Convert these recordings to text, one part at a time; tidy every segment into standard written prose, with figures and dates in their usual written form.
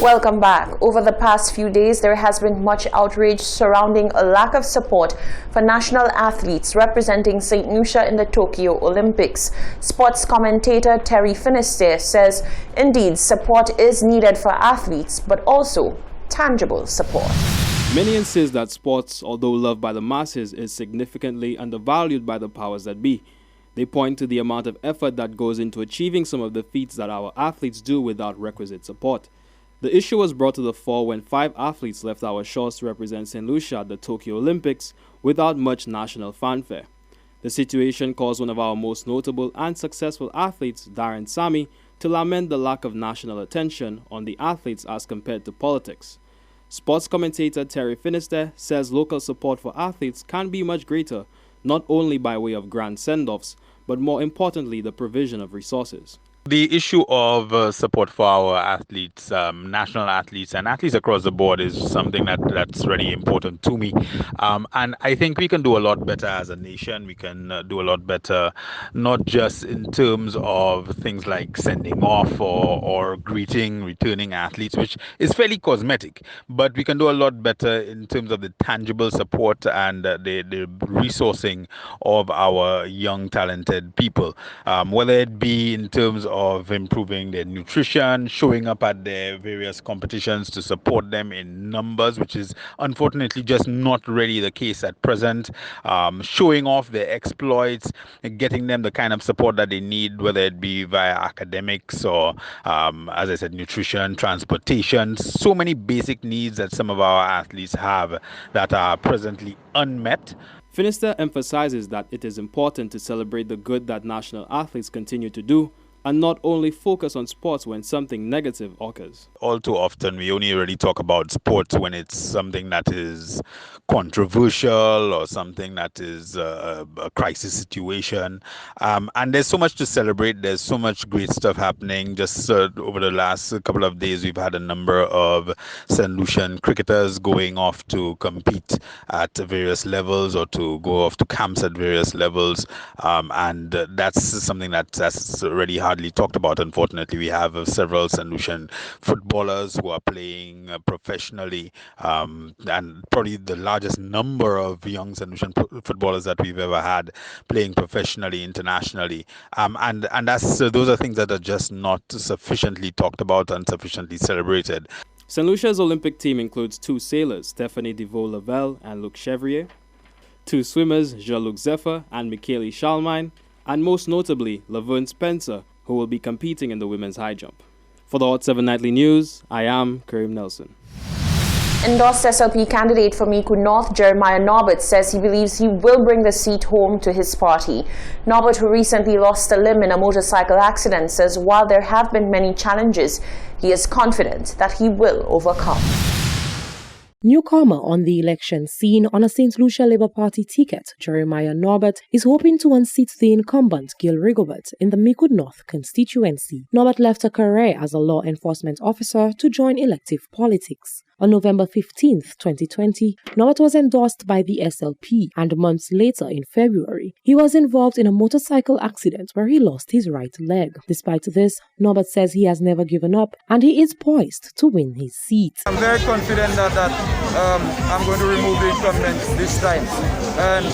Welcome back. Over the past few days, there has been much outrage surrounding a lack of support for national athletes representing St. Lucia in the Tokyo Olympics. Sports commentator Terry Finisterre says, indeed, support is needed for athletes, but also tangible support. Many insist that sports, although loved by the masses, is significantly undervalued by the powers that be. They point to the amount of effort that goes into achieving some of the feats that our athletes do without requisite support. The issue was brought to the fore when 5 athletes left our shores to represent St. Lucia at the Tokyo Olympics without much national fanfare. The situation caused one of our most notable and successful athletes, Darren Sammy, to lament the lack of national attention on the athletes as compared to politics. Sports commentator Terry Finisterre says local support for athletes can be much greater, not only by way of grand send-offs, but more importantly, the provision of resources. The issue of support for our athletes, national athletes and athletes across the board is something that's really important to me. And I think we can do a lot better as a nation. We can do a lot better, not just in terms of things like sending off or greeting, returning athletes, which is fairly cosmetic. But we can do a lot better in terms of the tangible support and the resourcing of our young, talented people, whether it be in terms of improving their nutrition, showing up at their various competitions to support them in numbers, which is unfortunately just not really the case at present, showing off their exploits, getting them the kind of support that they need, whether it be via academics or, as I said, nutrition, transportation, so many basic needs that some of our athletes have that are presently unmet. Finisterre emphasizes that it is important to celebrate the good that national athletes continue to do and not only focus on sports when something negative occurs. All too often, we only really talk about sports when it's something that is controversial or something that is a crisis situation. And there's so much to celebrate. There's so much great stuff happening. Just over the last couple of days, we've had a number of St. Lucian cricketers going off to compete at various levels or to go off to camps at various levels. And that's something that's already hardly talked about. Unfortunately, we have several St. Lucian footballers who are playing professionally, and probably the largest number of young St. Lucian footballers that we've ever had playing professionally, internationally, and that's those are things that are just not sufficiently talked about and sufficiently celebrated. St. Lucia's Olympic team includes 2 sailors, Stephanie Devaux-Lavelle and Luc Chevrier, 2 swimmers, Jean-Luc Zephyr and Michaeli Schalmine, and most notably, Laverne Spencer, who will be competing in the women's high jump. For the Hot 7 Nightly News, I am Kareem Nelson. Endorsed SLP candidate for Micoud North, Jeremiah Norbert, says he believes he will bring the seat home to his party. Norbert, who recently lost a limb in a motorcycle accident, says while there have been many challenges, he is confident that he will overcome. Newcomer on the election scene on a St. Lucia Labour Party ticket, Jeremiah Norbert is hoping to unseat the incumbent Gil Rigobert in the Micoud North constituency. Norbert left a career as a law enforcement officer to join elective politics. On November 15, 2020, Norbert was endorsed by the SLP, and months later in February, he was involved in a motorcycle accident where he lost his right leg. Despite this, Norbert says he has never given up and he is poised to win his seat. I'm very confident that I'm going to remove the incumbent this time. And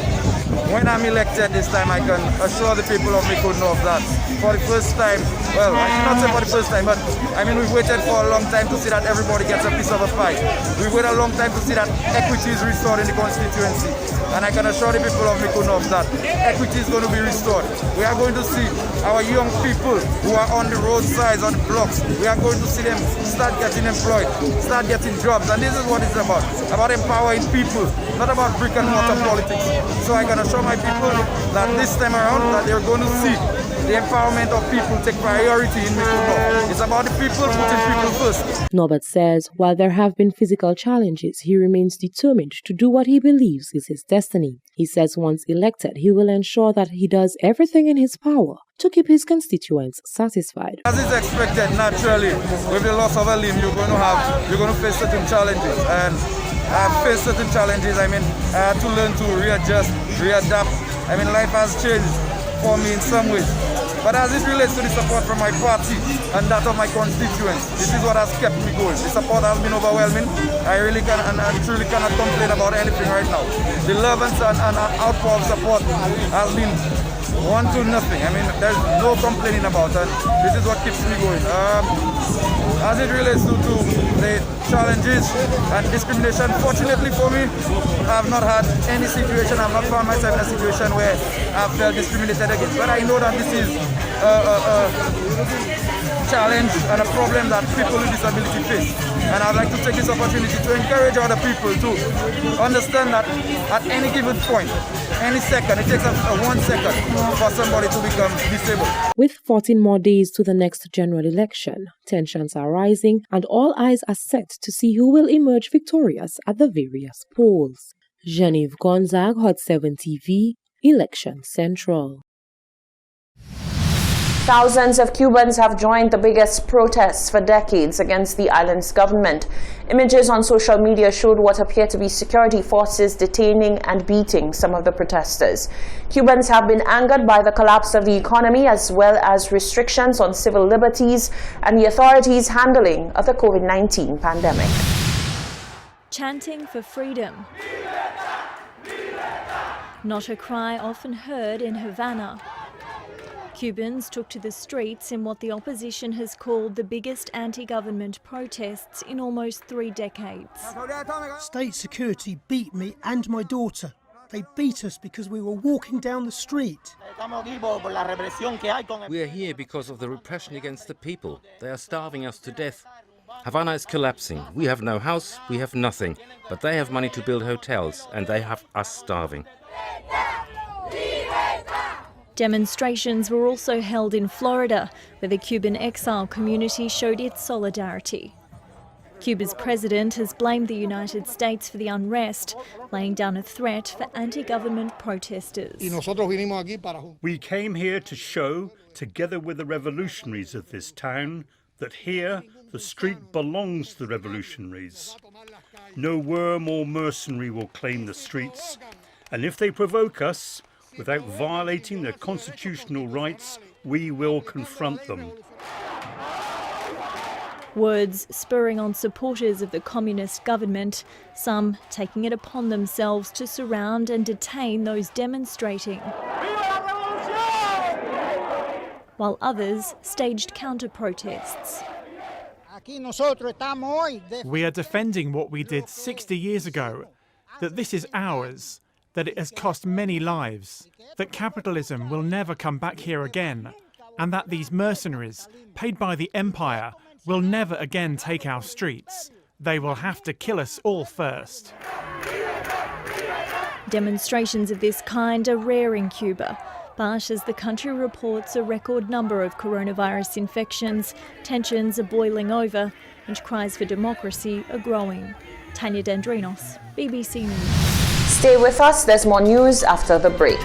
when I'm elected this time, I can assure the people of Micoud North that for the first time, well, I should not say for the first time, but I mean we've waited for a long time to see that everybody gets a piece of a pie. We've waited a long time to see that equity is restored in the constituency. And I can assure the people of Micoud North that equity is going to be restored. We are going to see our young people who are on the roadsides, on the blocks, we are going to see them start getting employed, start getting jobs. And this is what it's about empowering people, not about brick and mortar politics. So I can assure my people that this time around that they're going to see the empowerment of people take priority in Micoud North. It's about the people, putting people first. Norbert says while there have been physical challenges, he remains determined to do what he believes is his destiny. He says once elected, he will ensure that he does everything in his power to keep his constituents satisfied. As is expected, naturally, with the loss of a limb, you're going to face certain challenges. And I've faced certain challenges. I mean, I had to learn to readjust, readapt. I mean, life has changed for me in some ways. But as it relates to the support from my party and that of my constituents, this is what has kept me going. The support has been overwhelming. I really can and truly cannot complain about anything right now. The love and outpour of support has been 1-0. I mean, there's no complaining about it. This is what keeps me going. As it relates to the challenges and discrimination, fortunately for me, I've not had any situation, I've not found myself in a situation where I've felt discriminated against. But I know that this is a challenge and a problem that people with disability face. And I'd like to take this opportunity to encourage other people to understand that at any given point, any second, it takes 1 second for somebody to become disabled. With 14 more days to the next general election, tensions are rising and all eyes are set to see who will emerge victorious at the various polls. Genevieve Gonzague, Hot 7 TV, Election Central. Thousands of Cubans have joined the biggest protests for decades against the island's government. Images on social media showed what appeared to be security forces detaining and beating some of the protesters. Cubans have been angered by the collapse of the economy as well as restrictions on civil liberties and the authorities' handling of the COVID-19 pandemic. Chanting for freedom. Not a cry often heard in Havana. Cubans took to the streets in what the opposition has called the biggest anti-government protests in almost 3 decades. State security beat me and my daughter. They beat us because we were walking down the street. We are here because of the repression against the people. They are starving us to death. Havana is collapsing. We have no house, we have nothing. But they have money to build hotels and they have us starving. Demonstrations were also held in Florida, where the Cuban exile community showed its solidarity. Cuba's president has blamed the United States for the unrest, laying down a threat for anti-government protesters. We came here to show, together with the revolutionaries of this town, that here the street belongs to the revolutionaries. No worm or mercenary will claim the streets, and if they provoke us, without violating their constitutional rights, we will confront them. Words spurring on supporters of the communist government, some taking it upon themselves to surround and detain those demonstrating, while others staged counter-protests. We are defending what we did 60 years ago, that this is ours, that it has cost many lives, that capitalism will never come back here again, and that these mercenaries, paid by the empire, will never again take our streets. They will have to kill us all first. Demonstrations of this kind are rare in Cuba, but as the country reports a record number of coronavirus infections, tensions are boiling over and cries for democracy are growing. Tanya Dendrinos, BBC News. Stay with us, there's more news after the break.